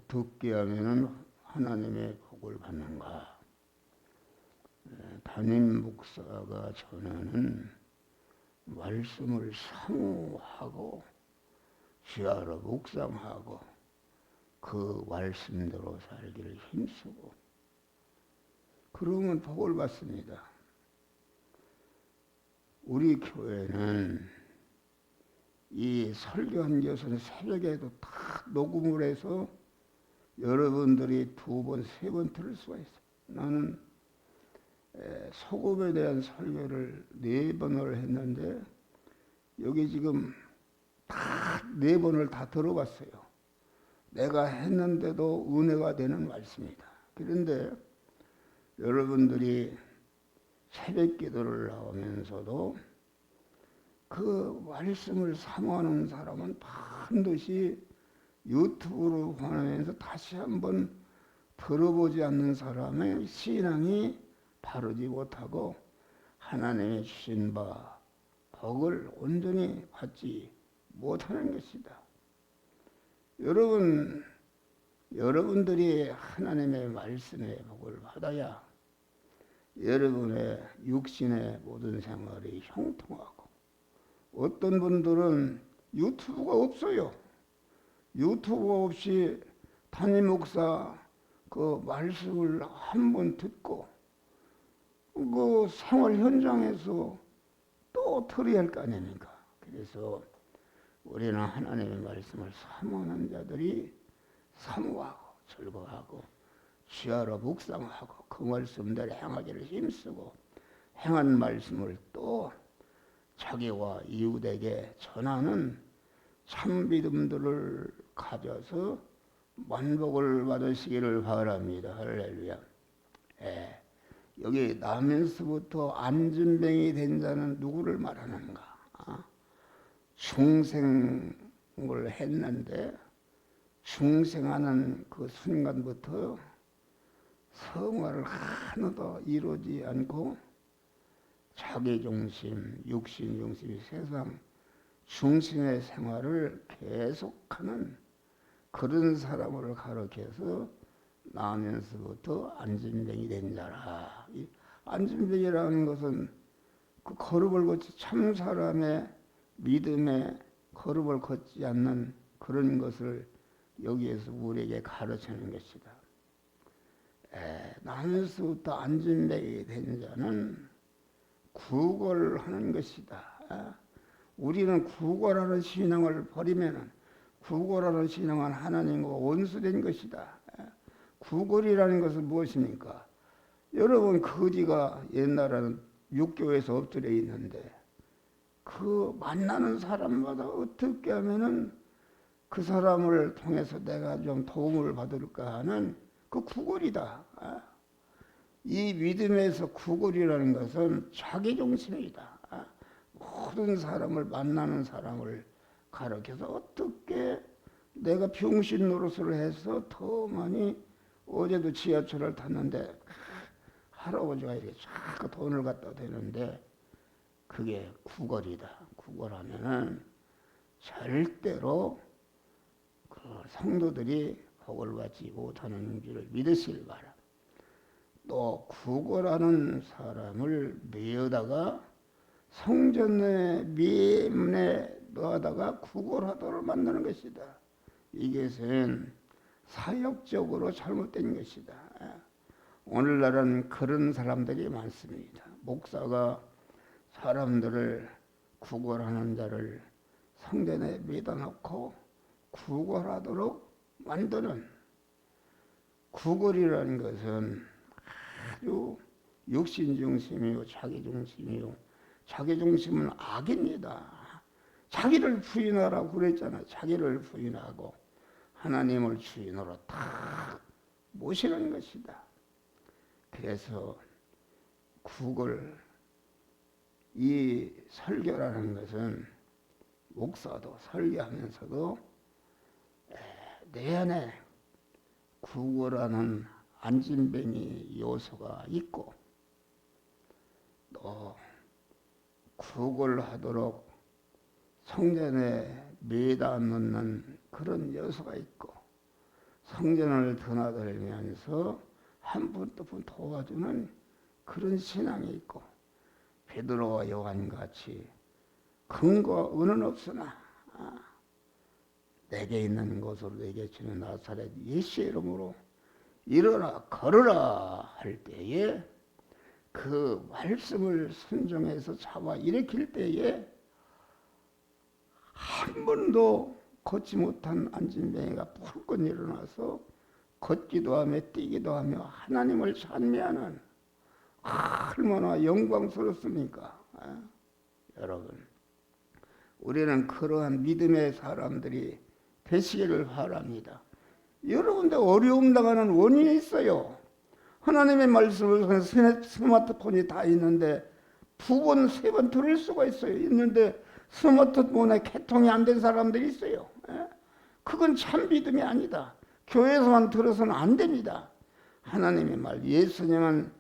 어떻게 하면은 하나님의 복을 받는가? 담임 목사가 전하는 말씀을 사모하고 지하로 묵상하고 그 말씀대로 살기를 힘쓰고 그러면 복을 받습니다. 우리 교회는 이 설교한 것은 새벽에도 다 녹음을 해서 여러분들이 2번, 3번 들을 수가 있어요. 나는 소금에 대한 설교를 4번을 했는데 여기 지금 다 4번을 다 들어봤어요. 내가 했는데도 은혜가 되는 말씀이다. 그런데 여러분들이 새벽 기도를 나오면서도 그 말씀을 사모하는 사람은 반드시 유튜브로 보내면서 다시 한번 들어보지 않는 사람의 신앙이 바르지 못하고 하나님의 주신 바 복을 온전히 받지 못하는 것이다. 여러분들이 하나님의 말씀의 복을 받아야 여러분의 육신의 모든 생활이 형통하고, 어떤 분들은 유튜브가 없어요. 유튜브 없이 담임 목사 그 말씀을 한번 듣고 그 생활 현장에서 또 들어야 할 거 아닙니까? 그래서 우리는 하나님의 말씀을 사모하는 자들이 사모하고 즐거워하고 지하로 묵상하고 그 말씀대로 행하기를 힘쓰고 행한 말씀을 또 자기와 이웃에게 전하는 참 믿음들을 가져서 만복을 받으시기를 바랍니다. 할렐루야. 여기 나면서부터 안진뱅이 된 자는 누구를 말하는가? 중생을 했는데 중생하는 그 순간부터 성화를 하나도 이루지 않고 자기중심, 육신중심, 세상 중심의 생활을 계속하는 그런 사람을 가르쳐서 나면서부터 안진뱅이 된 자라. 이 안진뱅이라는 것은 그 거룩을 걷지 참 사람의 믿음의 거룩을 걷지 않는 그런 것을 여기에서 우리에게 가르치는 것이다. 나면서부터 안진뱅이 된 자는 구걸하는 것이다. 우리는 구걸하는 신앙을 버리면은 구걸하는 신앙은 하나님과 원수된 것이다. 구걸이라는 것은 무엇입니까? 여러분 거지가 옛날에는 육교에서 엎드려 있는데 그 만나는 사람마다 어떻게 하면은 그 사람을 통해서 내가 좀 도움을 받을까 하는 그 구걸이다. 이 믿음에서 구걸이라는 것은 자기중심이다. 모든 사람을 만나는 사람을 가르쳐서 어떻게 내가 병신 노릇을 해서 더 많이, 어제도 지하철을 탔는데 할아버지가 이렇게 자꾸 돈을 갖다 대는데 그게 구걸이다. 구걸하면은 절대로 그 성도들이 복을 받지 못하는 줄을 믿으시길 바랍니다. 또 구걸하는 사람을 메어다가 성전의 미문에 넣어다가 구걸하도록 만드는 것이다. 이것은 사역적으로 잘못된 것이다. 오늘날은 그런 사람들이 많습니다. 목사가 사람들을 구걸하는 자를 성전에 매다놓고 구걸하도록 만드는, 구걸이라는 것은 아주 육신중심이요 자기중심이요, 자기중심은 악입니다. 자기를 부인하라고 그랬잖아. 자기를 부인하고 하나님을 주인으로 다 모시는 것이다. 그래서 구걸, 이 설교라는 것은 목사도 설교하면서도 내 안에 구걸하는 안진뱅이 요소가 있고 또 구걸하도록 성전에 매다 놓는 그런 요소가 있고 성전을 드나들면서 한 분 또 분 도와주는 그런 신앙이 있고, 베드로와 요한같이 근거와 은은 없으나 내게 있는 것으로 내게 주는 나사렛 예수의 이름으로 일어나 걸으라 할 때에 그 말씀을 순종해서 잡아 일으킬 때에 한 번도 걷지 못한 안진뱅이가 불끈 일어나서 걷기도 하며 뛰기도 하며 하나님을 찬미하는, 얼마나 영광스럽습니까? 여러분, 우리는 그러한 믿음의 사람들이 되시기를 바랍니다. 여러분들 어려움 당하는 원인이 있어요. 하나님의 말씀을 스마트폰이 다 있는데 2번, 3번 들을 수가 있어요. 있는데 스마트폰에 개통이 안 된 사람들이 있어요. 그건 참 믿음이 아니다. 교회에서만 들어서는 안 됩니다. 하나님의 말, 예수님은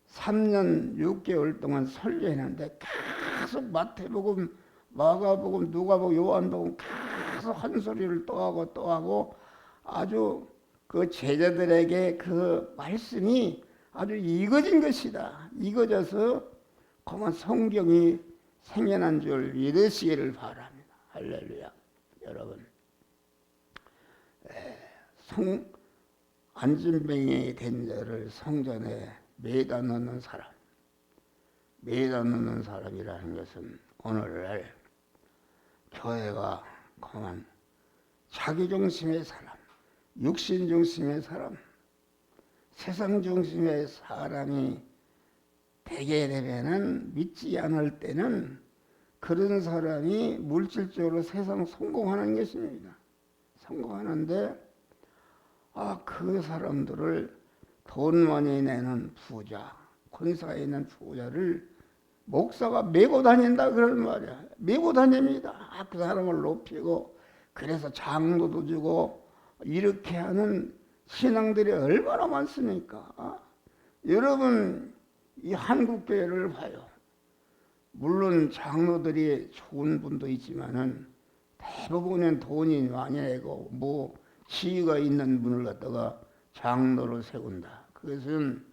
3년 6개월 동안 설교했는데 계속 마태복음, 마가복음, 누가복음, 요한복음 계속 한 소리를 또 하고 또 하고 아주 그 제자들에게 그 말씀이 아주 익어진 것이다. 익어져서 그만 성경이 생겨난 줄 믿으시기를 바랍니다. 할렐루야. 여러분, 안진뱅이 된 자를 성전에 매다 넣는 사람, 매다 넣는 사람이라는 것은 오늘날 교회가 그만 자기 중심의 사람, 육신 중심의 사람, 세상 중심의 사람이 되게 되면은, 믿지 않을 때는 그런 사람이 물질적으로 세상 성공하는 것입니다. 성공하는데 그 사람들을 돈 많이 내는 부자, 권사에 있는 부자를 목사가 메고 다닌다 그런 말이야. 메고 다닙니다. 그 사람을 높이고 그래서 장로도 주고 이렇게 하는 신앙들이 얼마나 많습니까? 여러분, 이 한국교회를 봐요. 물론 장로들이 좋은 분도 있지만은 대부분은 돈이 많이 내고 뭐 지위가 있는 분을 갖다가 장로를 세운다. 그것은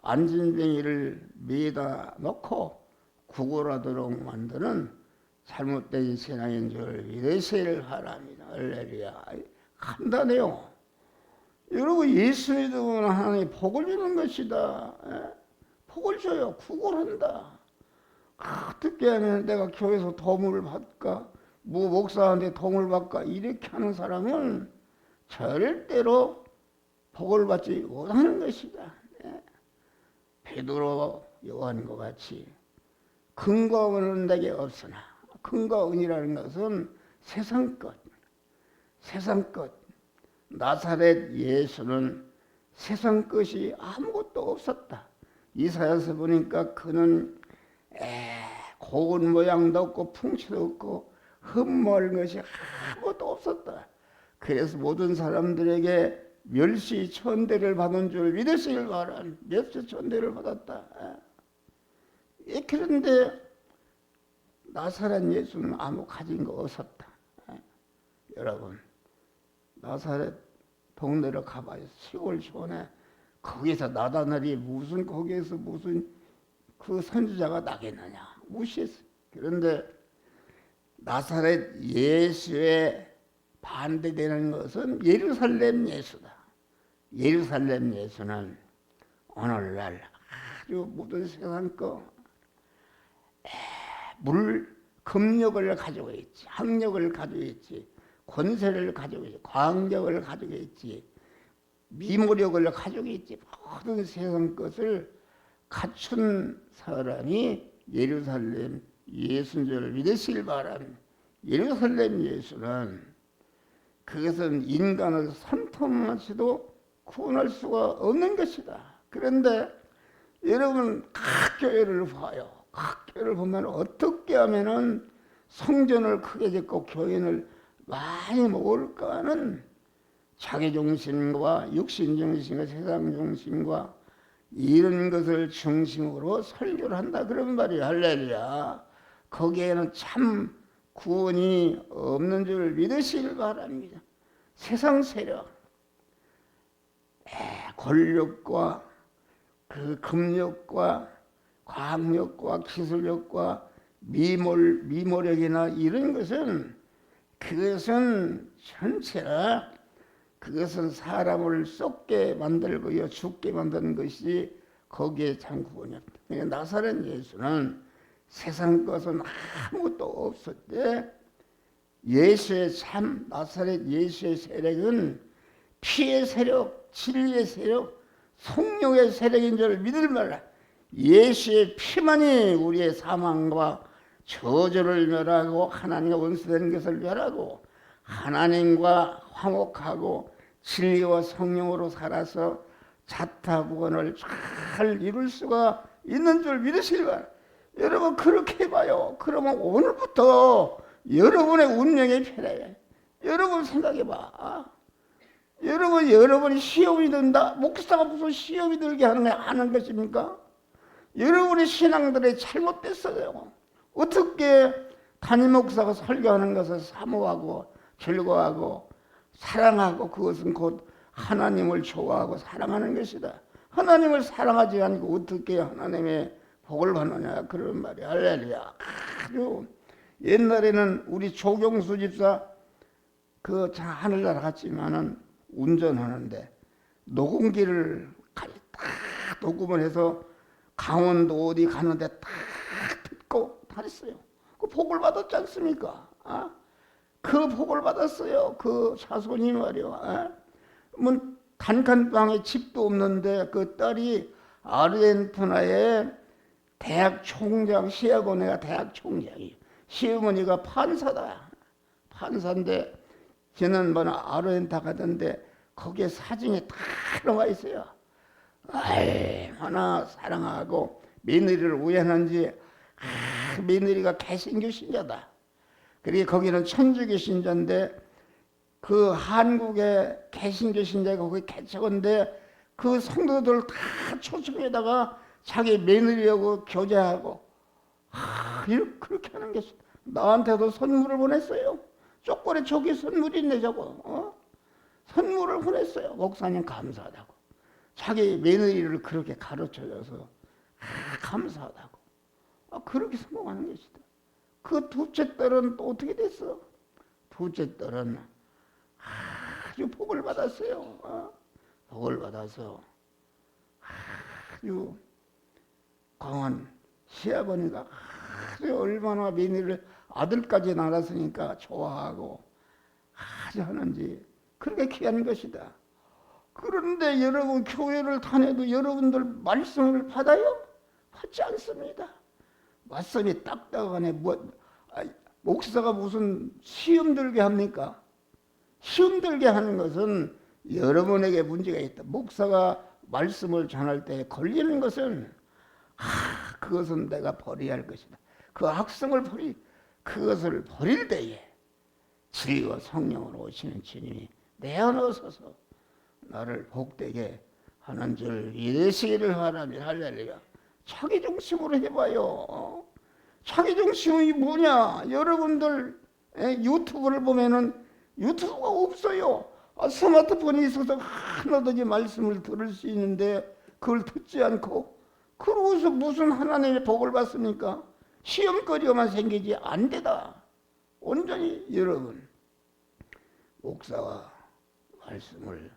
안진뱅이를 매다 놓고 구걸하도록 만드는 잘못된 신앙인 줄 믿으시기를 바랍니다. 할렐루야. 간단해요. 여러분, 예수 믿으면 하나님이 복을 주는 것이다. 복을 줘요. 구걸한다. 어떻게 하면 내가 교회에서 도움을 받을까? 뭐 목사한테 도움을 받을까? 이렇게 하는 사람은 절대로 복을 받지 못하는 것이다. 베드로 요한과 같이 근거와 은은 내게 없으나, 근거와 은이라는 것은 세상 것, 세상 것. 나사렛 예수는 세상 것이 아무것도 없었다. 이사야서 보니까 그는 고운 모양도 없고 풍치도 없고 흠모할 것이 아무것도 없었다. 그래서 모든 사람들에게 멸시 천대를 받은 줄 믿으시길 바란. 멸시 천대를 받았다. 그런데 나사렛 예수는 아무 가진 거 없었다. 여러분, 나사렛 동네로 가봐요. 시골 시원해. 거기서 나다나리 무슨 거기에서 무슨 그 선지자가 나겠느냐. 무시했어. 그런데 나사렛 예수의 반대되는 것은 예루살렘 예수다. 예루살렘 예수는 오늘날 아주 모든 세상 거 금력을 가지고 있지, 학력을 가지고 있지, 권세를 가지고 있지, 광력을 가지고 있지, 미모력을 가지고 있지, 모든 세상 것을 갖춘 사람이 예루살렘 예수인 줄 믿으시길 바랍니다. 예루살렘 예수는 그것은 인간을 산통하시도 구원할 수가 없는 것이다. 그런데 여러분, 각 교회를 봐요. 각 교회를 보면 어떻게 하면은 성전을 크게 짓고 교인을 많이 모을까 하는 자기 중심과 육신 중심과 세상 중심과 이런 것을 중심으로 설교를 한다 그런 말이에요. 할렐루야. 거기에는 참 구원이 없는 줄 믿으시길 바랍니다. 세상 세력, 권력과 그 금력과 과학력과 기술력과 미모력이나 이런 것은 그것은 전체라 그것은 사람을 썩게 만들고요 죽게 만드는 것이 거기에 참 구원이 없다. 그러니까 나사렛 예수는 세상 것은 아무것도 없었대. 예수의 참 나사렛 예수의 세력은 피의 세력, 진리의 세력, 성령의 세력인 줄 믿을 말라. 예수의 피만이 우리의 사망과 저주를 멸하고 하나님과 원수되는 것을 멸하고 하나님과 화목하고 진리와 성령으로 살아서 자타구원을 잘 이룰 수가 있는 줄 믿으시기 바랍니다. 여러분 그렇게 해봐요. 그러면 오늘부터 여러분의 운명이 편해요. 여러분 생각해봐. 여러분이 시험이 든다. 목사가 무슨 시험이 들게 하는 것입니까? 여러분의 신앙들이 잘못됐어요. 어떻게 담임 목사가 설교하는 것을 사모하고 즐거워하고 사랑하고 그것은 곧 하나님을 좋아하고 사랑하는 것이다. 하나님을 사랑하지 않고 어떻게 하나님의 복을 받느냐 그런 말이야. 할렐루야. 아주 옛날에는 우리 조경수 집사 그 하늘나라 갔지만은 운전하는데 녹음기를 딱 녹음을 해서 강원도 어디 가는데 딱 듣고 다녔어요. 그 복을 받았지 않습니까? 그 복을 받았어요. 그 자손이 말이야. 뭐 단칸방에 집도 없는데 그 딸이 아르헨티나의 대학 총장, 시아고네가 대학 총장이에요. 시어머니가 판사다. 판사인데 걔는 뭐 아르헨티나 가던데 거기에 사진이 다 나와 있어요. 얼마나 사랑하고 며느리를 우연한지 며느리가 개신교 신자다. 그리고 거기는 천주교 신자인데 그 한국의 개신교 신자가 거기 개척인데 그 성도들 다 초청에다가 자기 며느리하고 교제하고 그렇게 하는 게 나한테도 선물을 보냈어요. 쪼꼬리 저기 선물이 있네 저거. 선물을 보냈어요. 목사님 감사하다고. 자기 며느리를 그렇게 가르쳐줘서 감사하다고. 그렇게 성공하는 것이다. 그 둘째 딸은 또 어떻게 됐어? 둘째 딸은 아주 복을 받았어요. 복을 받아서 아주 강한 시아버니가 아주 얼마나 며느리를 아들까지 낳았으니까 좋아하고 아주 하는지 그렇게 귀한 것이다. 그런데 여러분 교회를 다녀도 여러분들 말씀을 받아요? 받지 않습니다. 말씀이 딱딱하네. 목사가 무슨 시험 들게 합니까? 시험 들게 하는 것은 여러분에게 문제가 있다. 목사가 말씀을 전할 때 걸리는 것은 그것은 내가 버려야 할 것이다. 그 학성을 그것을 버릴 때에 진리와 성령으로 오시는 주님이 내 안에 오셔서 나를 복되게 하는 줄 믿으시기를 바랍니다. 할렐루야. 자기 중심으로 해봐요. 자기 중심이 뭐냐? 여러분들 유튜브를 보면은 유튜브가 없어요. 스마트폰이 있어서 하나든지 말씀을 들을 수 있는데 그걸 듣지 않고 그러고서 무슨 하나님의 복을 받습니까? 시험거리가만 생기지 안 되다. 온전히 여러분 목사가 말씀을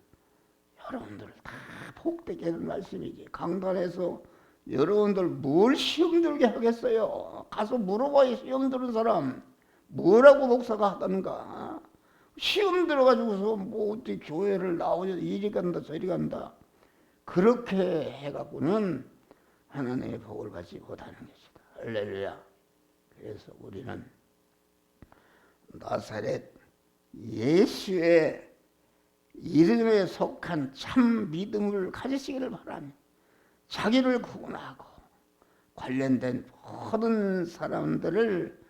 여러분들 다 복되게 하는 말씀이지. 강단에서 여러분들 뭘 시험 들게 하겠어요? 가서 물어봐요. 시험 들은 사람 뭐라고 목사가 하던가. 시험 들어가지고서 뭐 어떻게 교회를 나오냐 이리 간다 저리 간다 그렇게 해갖고는 하나님의 복을 받지 못하는 것이다. 할렐루야. 그래서 우리는 나사렛 예수의 이름에 속한 참 믿음을 가지시기를 바랍니다. 자기를 구원하고 관련된 모든 사람들을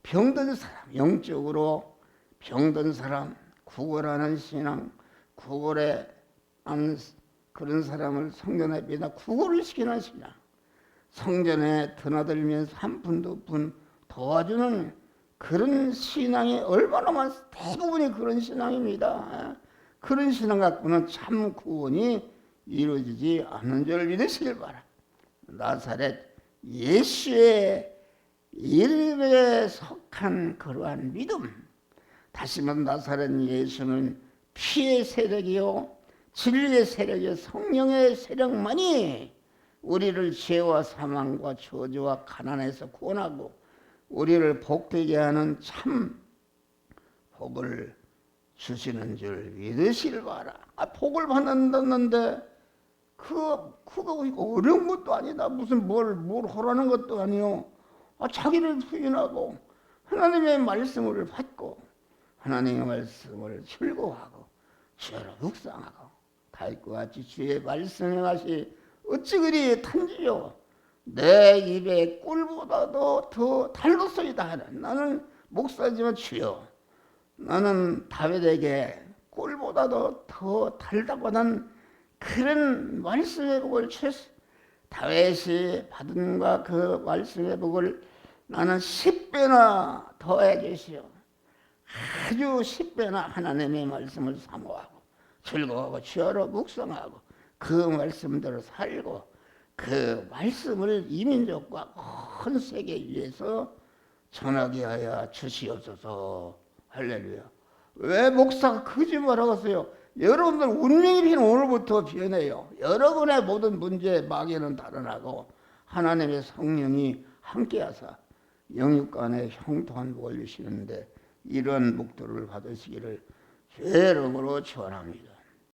병든 사람, 영적으로 병든 사람, 구걸하는 신앙, 구걸에 안 그런 사람을 성전에 매다 구걸을 시키는 신앙, 성전에 드나들면서 한 푼 두 푼 도와주는 그런 신앙이 얼마나 대부분이 그런 신앙입니다. 그런 신앙 갖고는 참 구원이 이루어지지 않는 줄 믿으시길 바라. 나사렛 예수의 이름에 속한 그러한 믿음, 다시 말하면 나사렛 예수는 피의 세력이요 진리의 세력이요 성령의 세력만이 우리를 죄와 사망과 저주와 가난에서 구원하고 우리를 복되게 하는 참 복을 주시는 줄 믿으시길 바라. 복을 받는다는데 그거 어려운 것도 아니다. 무슨 뭘 하라는 것도 아니요. 자기를 부인하고 하나님의 말씀을 받고 하나님의 말씀을 즐거워하고 주여로 묵상하고 다윗과 같이 주의 말씀에 같이 어찌 그리 탄지요. 내 입에 꿀보다도 더 달도소이다 하는, 나는 목사지만 주여 나는 다윗에게 꿀보다도 더 달다고 하는 그런 말씀의 복을 주셨어. 다윗이 받은 그 말씀의 복을 나는 10배나 더해 주시오. 아주 10배나 하나님의 말씀을 사모하고 즐거워하고 주여로 묵상하고 그 말씀대로 살고 그 말씀을 이민족과 큰 세계 위에서 전하게 하여 주시옵소서. 할렐루야. 왜 목사가 거짓말하겠어요? 여러분들 운명의 비는 오늘부터 변해요. 여러분의 모든 문제 마귀는 달아나고 하나님의 성령이 함께하사 영육간에 형통한 복을 주시는데 이런 목도를 받으시기를 주의 이름으로 축원합니다.